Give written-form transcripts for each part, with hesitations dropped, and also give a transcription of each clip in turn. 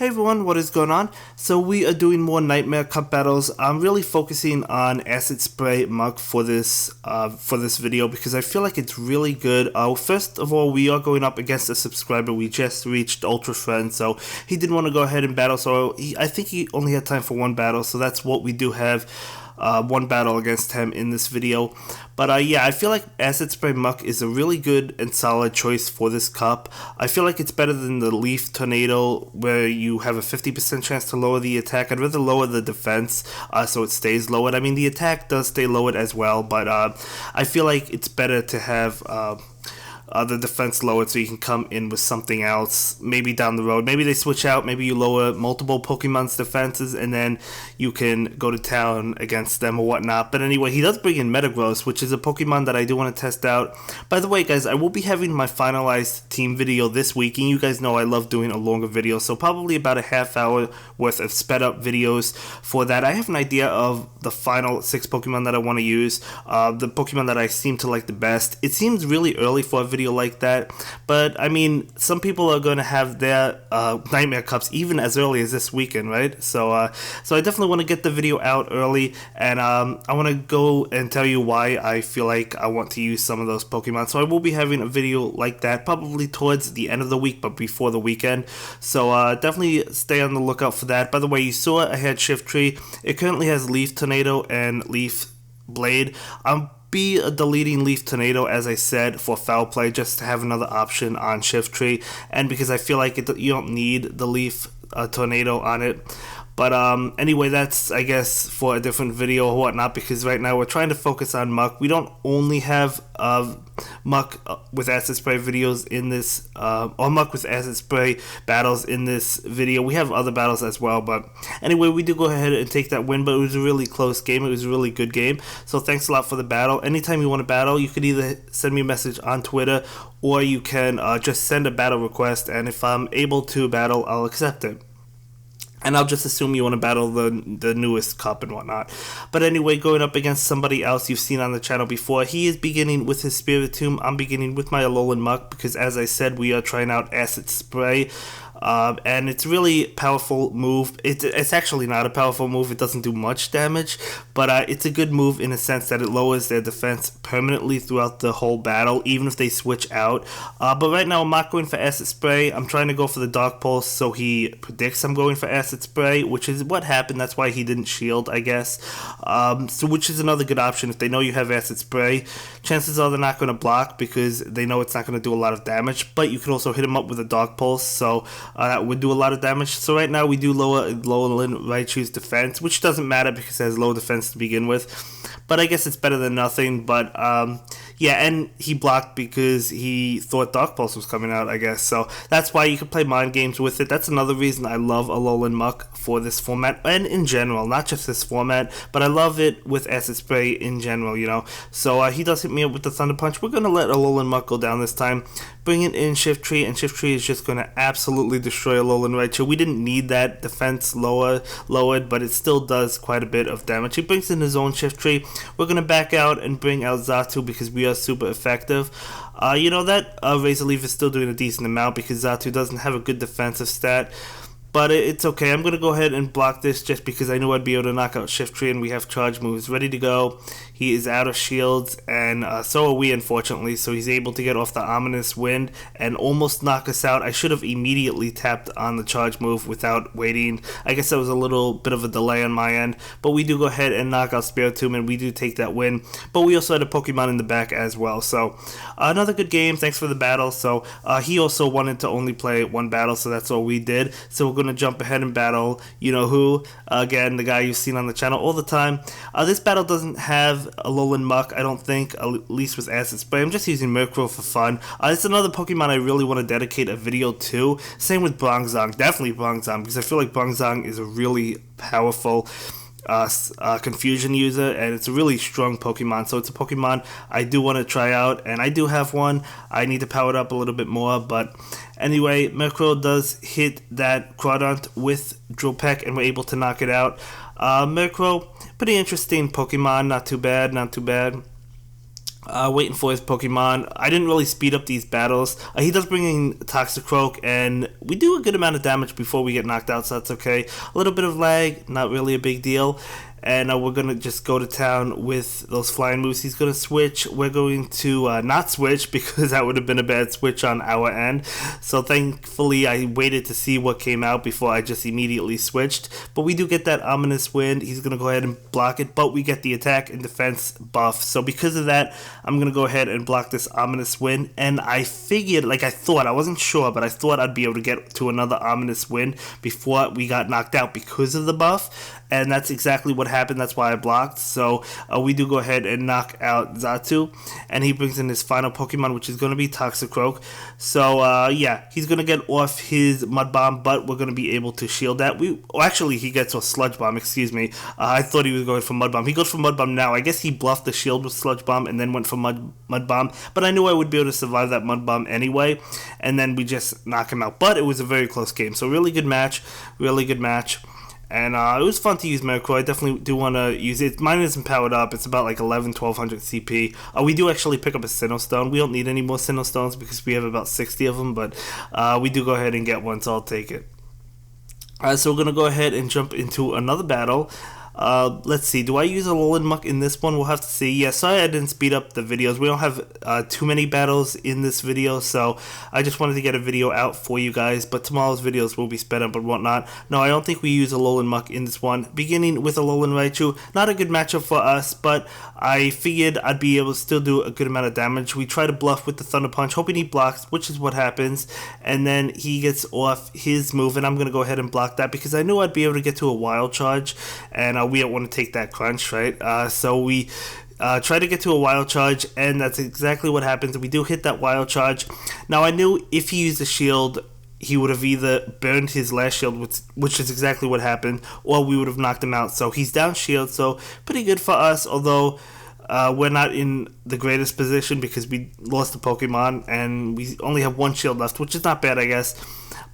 Hey everyone, what is going on? So we are doing more Nightmare Cup battles. I'm really focusing on Acid Spray Muk for this video because I feel like it's really good. First of all, we are going up against a subscriber. We just reached Ultra Friend, so he did want to go ahead and battle. So I think he only had time for one battle, so that's what we do have. One battle against him in this video. But yeah, I feel like Acid Spray Muk is a really good and solid choice for this cup. I feel like it's better than the Leaf Tornado where you have a 50% chance to lower the attack. I'd rather lower the defense so it stays lowered. I mean, the attack does stay lowered as well, but I feel like it's better to have the defense lowered so you can come in with something else maybe down the road. Maybe they switch out, maybe you lower multiple Pokemon's defenses and then you can go to town against them or whatnot. But anyway, he does bring in Metagross, which is a Pokemon that I do want to test out. By the way, guys, I will be having my finalized team video this week, and you guys know I love doing a longer video, so probably about a half hour worth of sped up videos for that. I have an idea of the final 6 Pokemon that I want to use, the Pokemon that I seem to like the best. It seems really early for a video like that, but I mean, some people are going to have their Nightmare Cups even as early as this weekend, right? So I definitely want to get the video out early, and I want to go and tell you why I feel like I want to use some of those Pokemon. So I will be having a video like that probably towards the end of the week, but before the weekend. So definitely stay on the lookout for that. By the way, you saw I had Shiftry. It currently has Leaf Tornado and Leaf Blade. Be deleting Leaf Tornado, as I said, for foul play, just to have another option on Shiftry, and because I feel like you don't need the Leaf Tornado on it. But anyway, that's, I guess, for a different video or whatnot, because right now we're trying to focus on Muk. We don't only have Muk with Acid Spray videos in this, or Muk with Acid Spray battles in this video. We have other battles as well, but anyway, we do go ahead and take that win, but it was a really close game. It was a really good game, so thanks a lot for the battle. Anytime you want to battle, you could either send me a message on Twitter, or you can just send a battle request, and if I'm able to battle, I'll accept it. And I'll just assume you want to battle the newest cup and whatnot. But anyway, going up against somebody else you've seen on the channel before. He is beginning with his Spiritomb. I'm beginning with my Alolan Muk because, as I said, we are trying out Acid Spray. And it's really powerful move. It's actually not a powerful move. It doesn't do much damage, but it's a good move in a sense that it lowers their defense permanently throughout the whole battle, even if they switch out. But right now I'm not going for Acid Spray. I'm trying to go for the Dark Pulse, so he predicts I'm going for Acid Spray, which is what happened. That's why he didn't shield, I guess. So which is another good option. If they know you have Acid Spray, chances are they're not going to block because they know it's not going to do a lot of damage, but you could also hit him up with a Dark Pulse, so that would do a lot of damage. So right now we do lower Raichu's defense, which doesn't matter because it has low defense to begin with, but I guess it's better than nothing. But yeah, and he blocked because he thought Dark Pulse was coming out, I guess. So that's why you can play mind games with it. That's another reason I love Alolan Muk for this format, and in general, not just this format, but I love it with Acid Spray in general, you know. So he does hit me up with the Thunder Punch. We're going to let Alolan Muk go down this time, bring it in Shiftry, and Shiftry is just going to absolutely destroy Alolan Raichu. We didn't need that defense lowered, but it still does quite a bit of damage. He brings in his own Shiftry. We're going to back out and bring out Xatu because we are super effective. You know, that Razor Leaf is still doing a decent amount because Xatu doesn't have a good defensive stat, but it's okay. I'm going to go ahead and block this just because I knew I'd be able to knock out Shiftry, and we have charge moves ready to go. He is out of shields, and so are we, unfortunately, so he's able to get off the Ominous Wind and almost knock us out. I should have immediately tapped on the charge move without waiting. I guess that was a little bit of a delay on my end, but we do go ahead and knock out Spiritomb, and we do take that win. But we also had a Pokemon in the back as well, so another good game. Thanks for the battle. So he also wanted to only play one battle, so that's all we did. So we're going to jump ahead and battle you know who, again, the guy you've seen on the channel all the time. This battle doesn't have Alolan Muk, I don't think, at least with Acid Spray. I'm just using Murkrow for fun. It's another Pokemon I really want to dedicate a video to. Same with Bronzong, definitely Bronzong, because I feel like Bronzong is a really powerful confusion user, and it's a really strong Pokemon, so it's a Pokemon I do want to try out, and I do have one. I need to power it up a little bit more, but anyway, Murkrow does hit that Crawdaunt with Drill Peck, and we're able to knock it out. Murkrow, pretty interesting Pokemon, not too bad, not too bad. waiting for his Pokemon. I didn't really speed up these battles. He does bring in Toxicroak, and we do a good amount of damage before we get knocked out, so that's okay. A little bit of lag, not really a big deal. And we're going to just go to town with those flying moves. He's going to switch. We're going to not switch because that would have been a bad switch on our end. So thankfully I waited to see what came out before I just immediately switched. But we do get that ominous wind. He's going to go ahead and block it, but we get the attack and defense buff. So because of that, I'm going to go ahead and block this ominous wind. And I figured, like I wasn't sure, but I thought I'd be able to get to another ominous wind before we got knocked out because of the buff. And that's exactly what happened. That's why I blocked. So we do go ahead and knock out Xatu, and he brings in his final Pokemon, which is going to be Toxicroak. So yeah, he's going to get off his Mud Bomb, but we're going to be able to shield that. Actually, he gets a Sludge Bomb. Excuse me. I thought he was going for Mud Bomb. He goes for Mud Bomb now. I guess he bluffed the shield with Sludge Bomb and then went for Mud Bomb. But I knew I would be able to survive that Mud Bomb anyway, and then we just knock him out. But it was a very close game. So really good match. Really good match. And it was fun to use Murkrow. I definitely do want to use it. Mine isn't powered up. It's about like 1200 CP. We do actually pick up a Sinnoh Stone. We don't need any more Sinnoh Stones because we have about 60 of them. But we do go ahead and get one, so I'll take it. So we're going to go ahead and jump into another battle. Let's see, do I use a Alolan Muk in this one? We'll have to see. Yeah, sorry I didn't speed up the videos. We don't have too many battles in this video, so I just wanted to get a video out for you guys, but tomorrow's videos will be sped up and whatnot. No, I don't think we use a Alolan Muk in this one. Beginning with a Alolan Raichu, not a good matchup for us, but I figured I'd be able to still do a good amount of damage. We try to bluff with the Thunder Punch, hoping he blocks, which is what happens, and then he gets off his move, and I'm going to go ahead and block that because I knew I'd be able to get to a Wild Charge, and we don't want to take that crunch, right? So we try to get to a Wild Charge, and that's exactly what happens. We do hit that Wild Charge. Now, I knew if he used a shield, he would have either burned his last shield, which is exactly what happened, or we would have knocked him out. So he's down shield, so pretty good for us, although we're not in the greatest position because we lost the Pokemon, and we only have one shield left, which is not bad, I guess.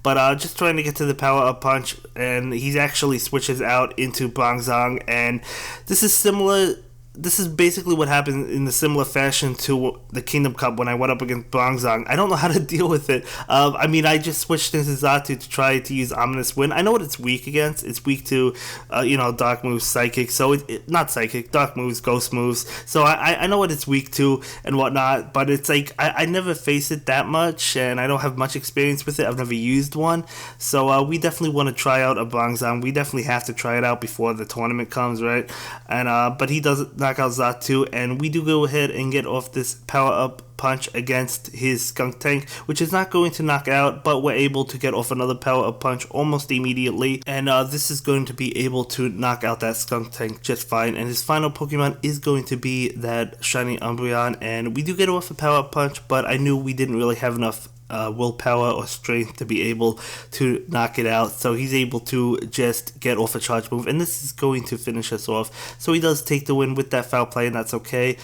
But just trying to get to the power-up punch, and he actually switches out into Bronzong, and this is similar. This is basically what happened in a similar fashion to the Kingdom Cup when I went up against Bronzong. I don't know how to deal with it. I mean, I just switched into Xatu to try to use Ominous Wind. I know what it's weak against. It's weak to, Dark moves, Psychic. So, not Psychic, Dark moves, Ghost moves. So, I know what it's weak to and whatnot. But it's like, I never face it that much. And I don't have much experience with it. I've never used one. So, we definitely want to try out a Bronzong. We definitely have to try it out before the tournament comes, right? And but he does knock out Xatu, and we do go ahead and get off this power-up punch against his Skunk Tank, which is not going to knock out, but we're able to get off another power-up punch almost immediately, and this is going to be able to knock out that Skunk Tank just fine, and his final Pokemon is going to be that shiny Umbreon, and we do get off a power-up punch, but I knew we didn't really have enough willpower or strength to be able to knock it out, so he's able to just get off a charge move, and this is going to finish us off. So he does take the win with that foul play, and that's okay.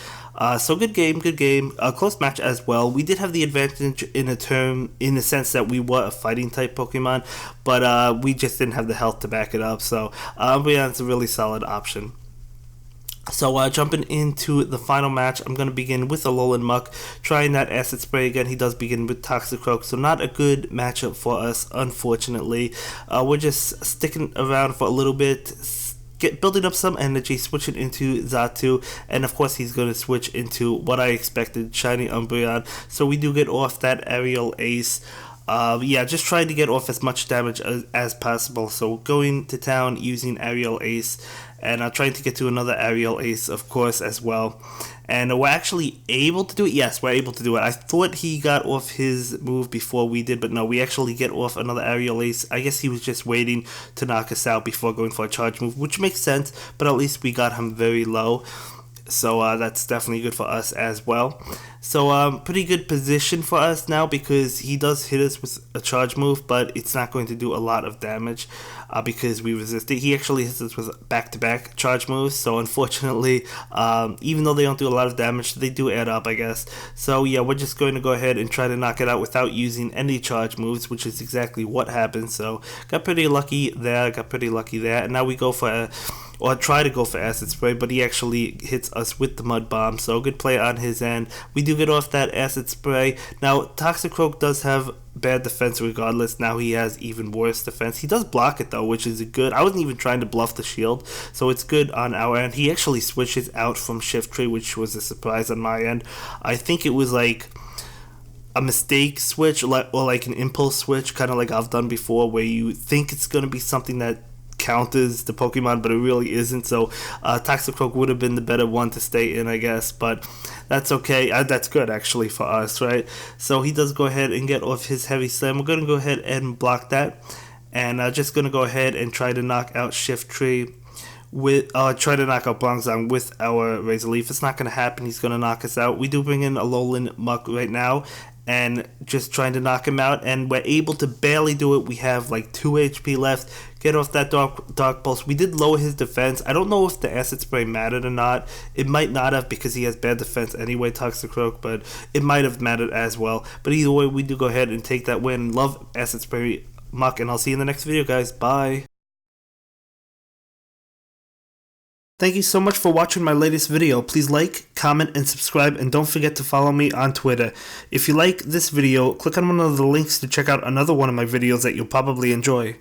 So good game, a close match as well. We did have the advantage in the sense that we were a fighting type Pokemon, but we just didn't have the health to back it up, so Umbreon's a really solid option. So jumping into the final match, I'm going to begin with Alolan Muk, trying that Acid Spray again. He does begin with Toxicroak, so not a good matchup for us, unfortunately. We're just sticking around for a little bit, building up some energy, switching into Xatu, and of course he's going to switch into what I expected, shiny Umbreon. So we do get off that Aerial Ace. Just trying to get off as much damage as possible. So going to town using Aerial Ace, and trying to get to another Aerial Ace, of course, as well. And we're actually able to do it. Yes, we're able to do it. I thought he got off his move before we did, but no, we actually get off another Aerial Ace. I guess he was just waiting to knock us out before going for a charge move, which makes sense, but at least we got him very low. So that's definitely good for us as well. So pretty good position for us now because he does hit us with a charge move, but it's not going to do a lot of damage because we resist it. He actually hits us with back-to-back charge moves, so unfortunately, even though they don't do a lot of damage, they do add up, I guess. So yeah, we're just going to go ahead and try to knock it out without using any charge moves, which is exactly what happened. So got pretty lucky there, and now we go for or try to go for Acid Spray, but he actually hits us with the Mud Bomb, so good play on his end. We do get off that Acid Spray. Now, Toxicroak does have bad defense regardless. Now he has even worse defense. He does block it though, which is good. I wasn't even trying to bluff the shield, so it's good on our end. He actually switches out from Shift Tree, which was a surprise on my end. I think it was like a mistake switch, or like an impulse switch, kind of like I've done before, where you think it's going to be something that counters the Pokemon, but it really isn't. So Toxicroak would have been the better one to stay in, I guess, but that's okay. That's good actually for us, right? So he does go ahead and get off his Heavy Slam. We're going to go ahead and block that, and just going to go ahead and try to knock out Shift Tree with try to knock out Bronzong with our Razor Leaf. It's not going to happen. He's going to knock us out. We do bring in a Alolan Muk right now, and just trying to knock him out, and we're able to barely do it. We have like 2 HP left. Get off that Dark Pulse. We did lower his defense. I don't know if the Acid Spray mattered or not. It might not have, because he has bad defense anyway, Toxicroak, but it might have mattered as well. But either way, we do go ahead and take that win. Love Acid Spray Muk, and I'll see you in the next video, guys. Bye. Thank you so much for watching my latest video. Please like, comment, and subscribe, and don't forget to follow me on Twitter. If you like this video, click on one of the links to check out another one of my videos that you'll probably enjoy.